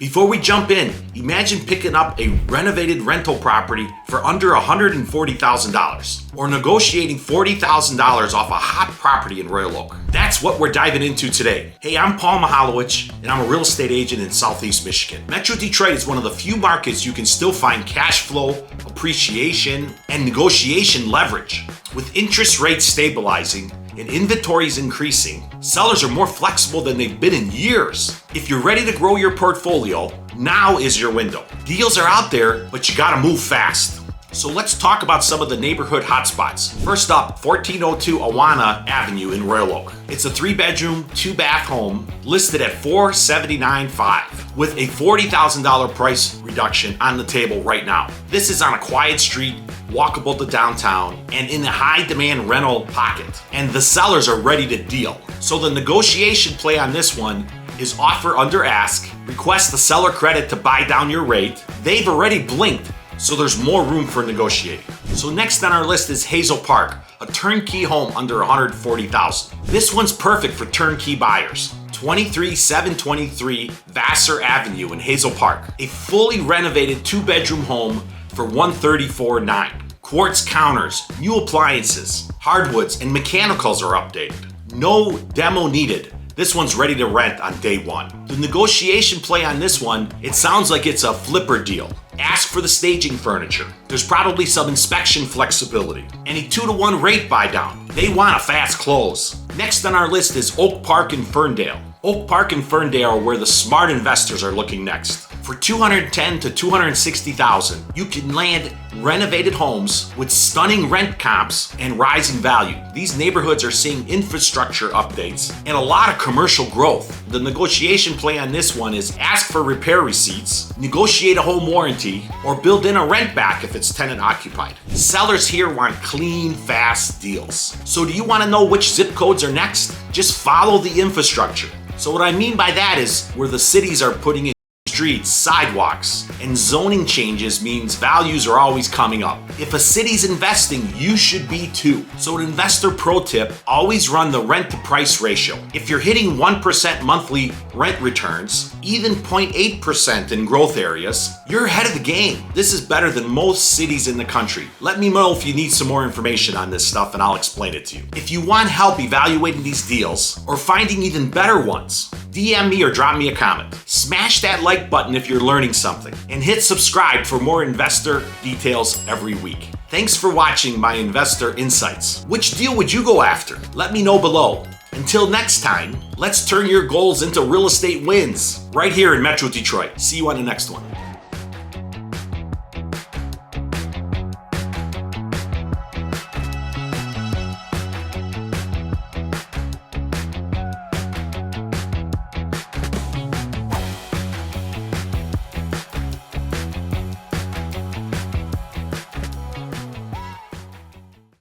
Before we jump in, imagine picking up a renovated rental property for under $140,000 or negotiating $40,000 off a hot property in Royal Oak. That's what we're diving into today. Hey, I'm Paul Mihalowicz, and I'm a real estate agent in Southeast Michigan. Metro Detroit is one of the few markets you can still find cash flow, appreciation, and negotiation leverage. With interest rates stabilizing and inventories increasing, sellers are more flexible than they've been in years. If you're ready to grow your portfolio, now is your window. Deals are out there, but you gotta move fast. So let's talk about some of the neighborhood hotspots. First up, 1402 Awana Avenue in Royal Oak. It's a 3-bedroom, 2-bath home listed at $479,500 with a $40,000 price reduction on the table right now. This is on a quiet street, walkable to downtown, and in a high-demand rental pocket. And the sellers are ready to deal. So the negotiation play on this one is offer under ask, request the seller credit to buy down your rate. They've already blinked, so there's more room for negotiating. So next on our list is Hazel Park, a turnkey home under $140,000. This one's perfect for turnkey buyers. 23723 Vassar Avenue in Hazel Park, a fully renovated 2-bedroom home for $134,900. Quartz counters, new appliances, hardwoods, and mechanicals are updated. No demo needed. This one's ready to rent on day one. The negotiation play on this one, it sounds like it's a flipper deal. Ask for the staging furniture. There's probably some inspection flexibility and a 2-to-1 rate buy down. They want a fast close. Next on our list is Oak Park in Ferndale. Oak Park and Ferndale are where the smart investors are looking next. For $210,000 to $260,000, you can land renovated homes with stunning rent comps and rising value. These neighborhoods are seeing infrastructure updates and a lot of commercial growth. The negotiation play on this one is ask for repair receipts, negotiate a home warranty, or build in a rent back if it's tenant occupied. Sellers here want clean, fast deals. So do you want to know which zip codes are next? Just follow the infrastructure. So what I mean by that is where the cities are putting in streets, sidewalks, and zoning changes means values are always coming up. If a city's investing, you should be too. So an investor pro tip, always run the rent to price ratio. If you're hitting 1% monthly rent returns, even 0.8% in growth areas, you're ahead of the game. This is better than most cities in the country. Let me know if you need some more information on this stuff and I'll explain it to you. If you want help evaluating these deals or finding even better ones, DM me or drop me a comment. Smash that like button if you're learning something, and hit subscribe for more investor details every week. Thanks for watching my Investor Insights. Which deal would you go after? Let me know below. Until next time, let's turn your goals into real estate wins right here in Metro Detroit. See you on the next one.